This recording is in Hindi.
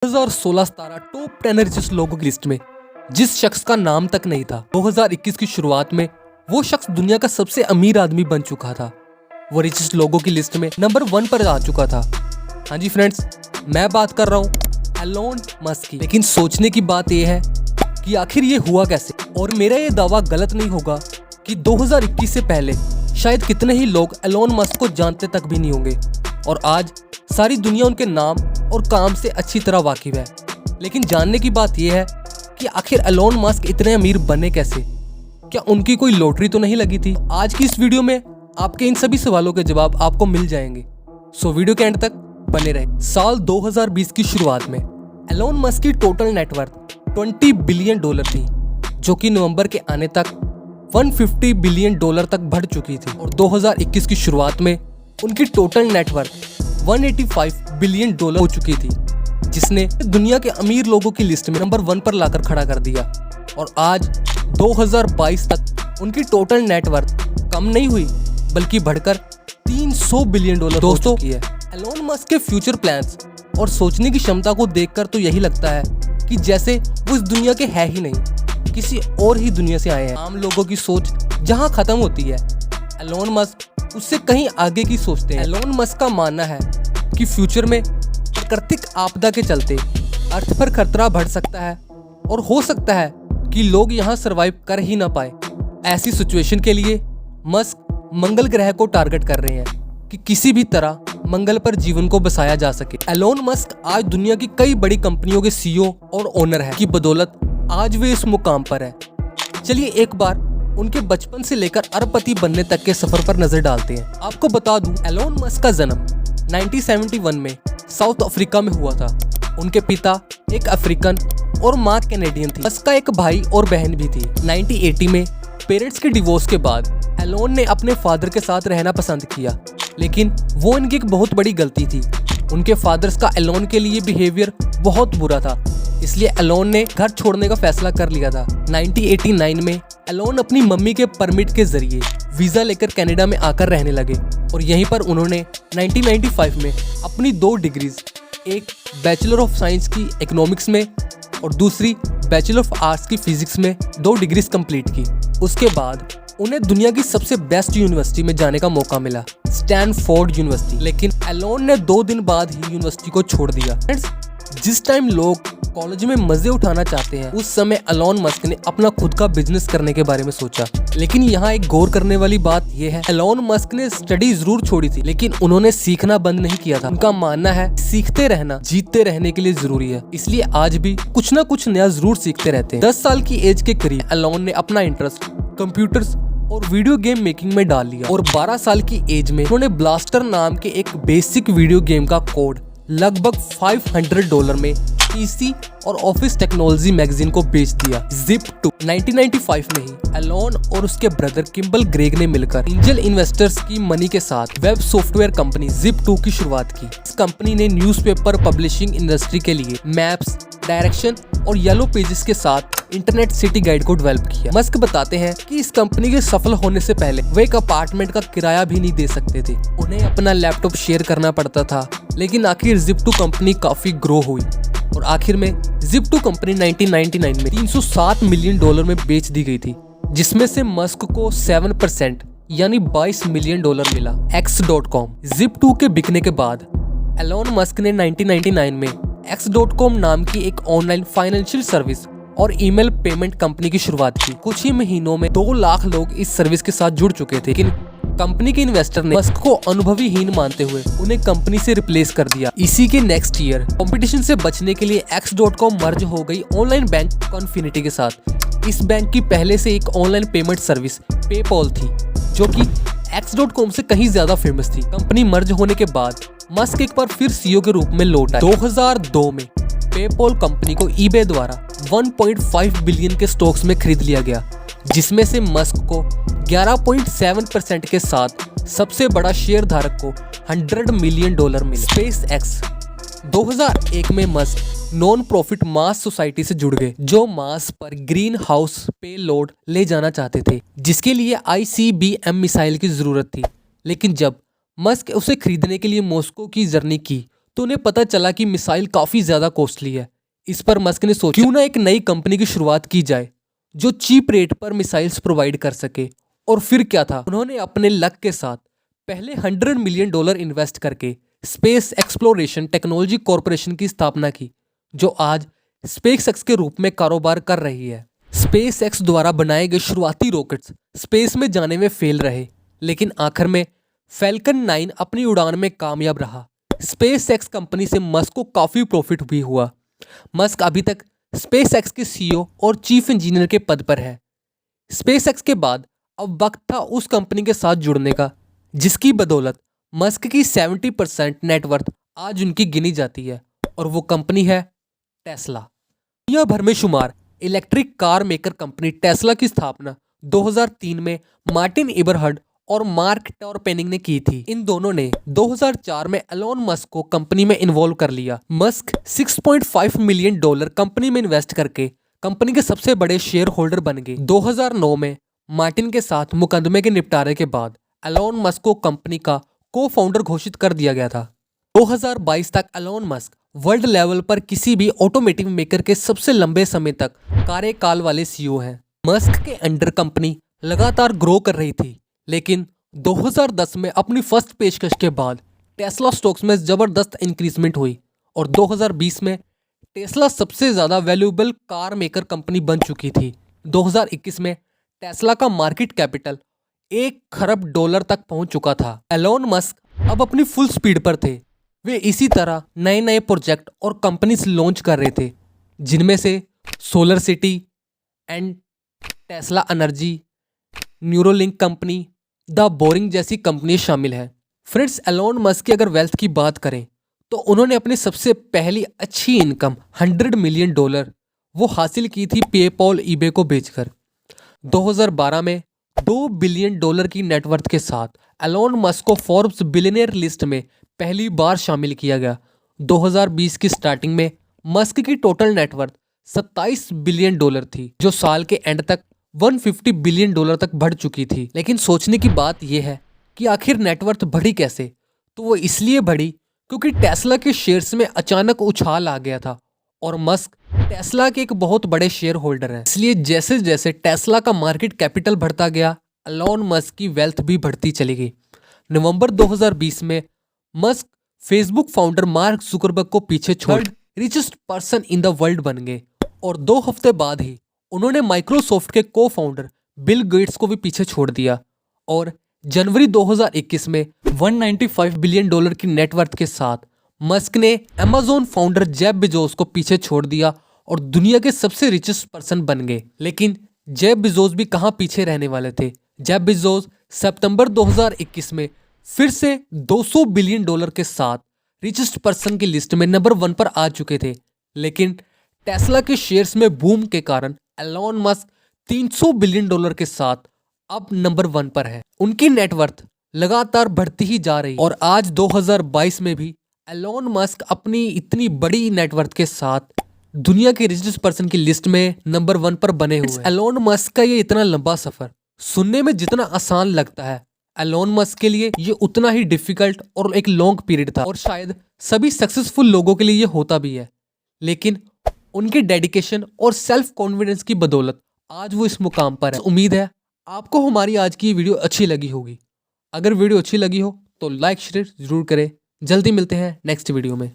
2016 17 टॉप 10 रिचेस्ट लोगों की लिस्ट में जिस शख्स का नाम तक नहीं था, 2021 की शुरुआत में वो शख्स दुनिया का सबसे अमीर आदमी बन चुका था। वो रिचेस्ट लोगों की लिस्ट में नंबर 1 पर आ चुका था। हाँ जी फ्रेंड्स, मैं बात कर रहा हूँ एलोन मस्क की। लेकिन सोचने की बात यह है कि आखिर ये हुआ कैसे। और मेरा ये दावा गलत नहीं होगा कि 2021 से पहले शायद कितने ही लोग एलोन मस्क को जानते तक भी नहीं होंगे, और आज सारी दुनिया उनके नाम और काम से अच्छी तरह वाकिफ है। लेकिन जानने की बात यह है कि आखिर एलोन मस्क इतने अमीर बने कैसे। क्या उनकी कोई लॉटरी तो नहीं लगी थी? आज की इस वीडियो में आपके इन सभी सवालों के जवाब आपको मिल जाएंगे, सो वीडियो के एंड तक बने रहे। साल 2020 की शुरुआत में एलोन मस्क की टोटल नेटवर्थ $20 बिलियन थी, जो कि नवंबर के आने तक $150 बिलियन तक बढ़ चुकी थी। और 2021 की शुरुआत में उनकी टोटल नेटवर्थ $185 बिलियन हो चुकी थी, जिसने दुनिया के अमीर लोगों की लिस्ट में नंबर 1 पर लाकर खड़ा कर दिया। और आज 2022 तक उनकी टोटल नेटवर्थ कम नहीं हुई बल्कि बढ़कर $300 बिलियन दोस्तों की है। एलोन मस्क के फ्यूचर प्लान्स और सोचने की क्षमता को देखकर तो यही लगता है कि जैसे वो इस दुनिया के है ही नहीं, किसी और ही दुनिया से आए हैं। आम लोगों की सोच जहां खत्म होती है, एलोन मस्क उससे कहीं आगे की सोचते हैं। एलोन मस्क का मानना है कि फ्यूचर में प्राकृतिक आपदा के चलते अर्थ पर खतरा बढ़ सकता है और हो सकता है कि लोग यहाँ सरवाइव कर ही ना पाए। ऐसी सिचुएशन के लिए मस्क मंगल ग्रह को टारगेट कर रहे हैं कि किसी भी तरह मंगल पर जीवन को बसाया जा सके। एलोन मस्क आज दुनिया की कई बड़ी कंपनियों के सीईओ और ओनर है, की बदौलत आज वे इस मुकाम पर है। चलिए एक बार उनके बचपन से लेकर अरबपति बनने तक के सफर पर नजर डालते हैं। आपको बता दूं, एलोन मस्क का जन्म 1971 में साउथ अफ्रीका में हुआ था। उनके पिता एक अफ्रीकन और माँ कैनेडियन थी। मस्क का एक भाई और बहन भी थी। 1980 में पेरेंट्स के डिवोर्स के बाद एलोन ने अपने फादर के साथ रहना पसंद किया, लेकिन वो इनकी एक बहुत बड़ी गलती थी। उनके फादर्स का एलोन के लिए बिहेवियर बहुत बुरा था, इसलिए एलोन ने घर छोड़ने का फैसला कर लिया था। 1989 में एलोन अपनी मम्मी के परमिट के जरिए वीजा लेकर कनाडा में आकर रहने लगे, और यहीं पर उन्होंने 1995 में अपनी 2 डिग्रीज, एक बैचलर ऑफ साइंस की इकोनॉमिक्स में और दूसरी बैचलर ऑफ आर्ट्स की फिजिक्स में 2 डिग्रीज कंप्लीट की। उसके बाद उन्हें दुनिया की सबसे बेस्ट यूनिवर्सिटी में जाने का मौका मिला, स्टैनफोर्ड यूनिवर्सिटी। लेकिन एलोन ने 2 दिन बाद ही यूनिवर्सिटी को छोड़ दिया। जिस टाइम लोग कॉलेज में मजे उठाना चाहते हैं, उस समय एलोन मस्क ने अपना खुद का बिजनेस करने के बारे में सोचा। लेकिन यहाँ एक गौर करने वाली बात यह है, एलोन मस्क ने स्टडी जरूर छोड़ी थी, लेकिन उन्होंने सीखना बंद नहीं किया था। उनका मानना है सीखते रहना जीतते रहने के लिए जरूरी है, इसलिए आज भी कुछ ना कुछ नया जरूर सीखते रहते हैं। 10 साल की एज के करीब एलोन ने अपना इंटरेस्ट कंप्यूटर्स और वीडियो गेम मेकिंग में डाल लिया, और 12 साल की एज में उन्होंने ब्लास्टर नाम के एक बेसिक वीडियो गेम का कोड लगभग $500 में पीसी और ऑफिस टेक्नोलॉजी मैगजीन को बेच दिया। Zip2 1995 में ही एलोन और उसके ब्रदर किम्बल ग्रेग ने मिलकर एंजल इन्वेस्टर्स की मनी के साथ वेब सॉफ्टवेयर कंपनी Zip2 की शुरुआत की। इस कंपनी ने न्यूज़पेपर पब्लिशिंग इंडस्ट्री के लिए मैप्स, डायरेक्शन और येलो पेजेस के साथ इंटरनेट सिटी गाइड को डेवलप किया। मस्क बताते हैं कि इस कंपनी के सफल होने से पहले वे एक अपार्टमेंट का किराया भी नहीं दे सकते थे। उन्हें अपना लैपटॉप शेयर करना पड़ता था। लेकिन आखिर Zip2 कंपनी काफी ग्रो हुई, और आखिर में Zip2 कंपनी 1999 में $307 मिलियन में बेच दी गई थी, जिसमें से मस्क को 7% यानी $22 मिलियन मिला। X.com Zip2 के बिकने के बाद एलोन मस्क ने 1999 में X.com नाम की एक ऑनलाइन फाइनेंशियल सर्विस और ईमेल पेमेंट कंपनी की शुरुआत की। कुछ ही महीनों में 2 लाख लोग इस सर्विस के साथ जुड़ चुके थे, लेकिन कंपनी के इन्वेस्टर ने मस्क को अनुभवीहीन मानते हुए उन्हें कंपनी से रिप्लेस कर दिया। इसी के नेक्स्ट ईयर कंपटीशन से बचने के लिए X.com मर्ज हो गई ऑनलाइन बैंक कॉन्फिनिटी के साथ। इस बैंक की पहले से एक ऑनलाइन पेमेंट सर्विस पेपॉल थी, जो कि X.com से कहीं ज्यादा फेमस थी। कंपनी मर्ज होने के बाद मस्क एक बार फिर सीईओ के रूप में लौट आए। 2002 में पेपॉल कंपनी को eBay द्वारा 1.5 बिलियन के स्टॉक्स में खरीद लिया गया, जिसमें से मस्क को 11.7% के साथ सबसे बड़ा शेयर धारक को $100 मिलियन मिले। SpaceX 2001 में Musk non profit Mars society से जुड़ गए, जो मार्स पर ग्रीन हाउस पेलोड ले जाना चाहते थे, जिसके लिए ICBM मिसाइल की जरूरत थी। लेकिन जब मस्क उसे खरीदने के लिए मॉस्को की जर्नी की, तो उन्हें पता चला कि मिसाइल काफी ज्यादा कॉस्टली है। इस पर मस्क ने सोचा क्यों ना एक नई कंपनी की शुरुआत की जाए जो चीप रेट पर मिसाइल्स प्रोवाइड कर सके। और फिर क्या था, उन्होंने अपने लक के साथ पहले $100 मिलियन इन्वेस्ट करके स्पेस एक्सप्लोरेशन टेक्नोलॉजी कॉरपोरेशन की स्थापना की, जो आज स्पेसएक्स के रूप में कारोबार कर रही है। स्पेसएक्स द्वारा बनाए गए शुरुआती रॉकेट्स स्पेस में जाने में फेल रहे, लेकिन आखिर में फैल्कन 9 अपनी उड़ान में कामयाब रहा। स्पेसएक्स कंपनी से मस्क को काफी प्रॉफिट भी हुआ। मस्क अभी तक स्पेसएक्स के सीईओ और चीफ इंजीनियर के पद पर है। स्पेसएक्स के बाद अब वक्त था उस कंपनी के साथ जुड़ने का जिसकी बदौलत मस्क की 70% नेटवर्थ आज उनकी गिनी जाती है, और वो कंपनी है टेस्ला। दुनिया भर में शुमार electric car maker company Tesla की स्थापना 2003 में मार्टिन इबरहर्ड और मार्क टॉरपेनिंग ने की थी। इन दोनों ने 2004 में एलोन मस्क को कंपनी में इन्वॉल्व कर लिया। मस्क $6.5 मिलियन कंपनी में इन्वेस्ट करके कंपनी के सबसे बड़े शेयर होल्डर बन गए। 2009 में मार्टिन के साथ मुकदमे के निपटारे के बाद एलोन मस्क को कंपनी का को फाउंडर घोषित कर दिया गया था। 2022 तक एलोन मस्क वर्ल्ड लेवल पर किसी भी ऑटोमेटिव मेकर के सबसे लंबे समय तक कार्यकाल वाले सीईओ हैं। मस्क के अंडर कंपनी लगातार ग्रो कर रही थी, लेकिन 2010 में अपनी फर्स्ट पेशकश के बाद टेस्ला स्टॉक्स में जबरदस्त इंक्रीजमेंट हुई और 2020 में टेस्ला सबसे ज्यादा वैल्यूएबल कार मेकर कंपनी बन चुकी थी। 2021 में टेस्ला का मार्केट कैपिटल $1 खरब तक पहुंच चुका था। एलोन मस्क अब अपनी फुल स्पीड पर थे। वे इसी तरह नए नए प्रोजेक्ट और कंपनीज लॉन्च कर रहे थे, जिनमें से solar city and Tesla energy, Neuralink company, the boring जैसी कंपनी शामिल है। फ्रेंड्स, एलोन मस्क की अगर वेल्थ की बात करें तो उन्होंने अपनी सबसे पहली अच्छी इनकम $100 मिलियन वो हासिल की थी पेपॉल ईबे को बेचकर। 2012 में $2 बिलियन की नेटवर्थ के साथ एलोन मस्क को फोर्ब्स बिलियनियर लिस्ट में पहली बार शामिल किया गया। 2020 की स्टार्टिंग में मस्क की टोटल नेटवर्थ $27 बिलियन थी, जो साल के एंड तक $150 बिलियन तक बढ़ चुकी थी। लेकिन सोचने की बात यह है कि आखिर नेटवर्थ बढ़ी कैसे? तो वो इसलिए बढ़ी क्योंकि टेस्ला के शेयर्स में अचानक उछाल आ गया था और मस्क टेस्ला के एक बहुत बड़े शेयर होल्डर हैं। इसलिए जैसे जैसे टेस्ला का मार्केट कैपिटल बढ़ता गया, एलोन मस्क की वेल्थ भी बढ़ती चली गई। नवंबर 2020 में Musk Facebook founder mark Zuckerberg को पीछे छोड़ richest person in the world बन गए और 2 हफ्ते बाद ही उन्होंने माइक्रोसॉफ्ट के को फाउंडर बिल गेट्स को भी पीछे छोड़ दिया और जनवरी 2021 में $195 बिलियन की नेटवर्थ के साथ मस्क ने अमेज़न फाउंडर जेफ बेजोस को पीछे छोड़ दिया और दुनिया के सबसे रिचेस्ट पर्सन बन गए। लेकिन जेफ बेजोस भी कहां पीछे रहने वाले थे। जेफ बेजोस सितंबर 2021 में फिर से $200 बिलियन के साथ रिचेस्ट पर्सन की लिस्ट में नंबर 1 पर आ चुके थे। लेकिन टेस्ला के शेयर्स में बूम के कारण एलोन मस्क $300 बिलियन के साथ अब नंबर 1 पर है। उनकी नेटवर्थ लगातार बढ़ती ही जा रही और आज 2022 में भी एलोन मस्क अपनी इतनी बड़ी नेटवर्थ के साथ दुनिया के रिचेस्ट पर्सन की लिस्ट में नंबर 1 पर बने हुए हैं। एलोन मस्क का ये इतना लंबा सफर सुनने में जितना आसान लगता है, एलोन मस्क के लिए ये उतना ही डिफिकल्ट और एक लॉन्ग पीरियड था और शायद सभी सक्सेसफुल लोगों के लिए ये होता भी है। लेकिन उनके डेडिकेशन और सेल्फ कॉन्फिडेंस की बदौलत आज वो इस मुकाम पर है। उम्मीद है आपको हमारी आज की वीडियो अच्छी लगी होगी। अगर वीडियो अच्छी लगी हो तो लाइक शेयर जरूर करें। जल्दी मिलते हैं नेक्स्ट वीडियो में।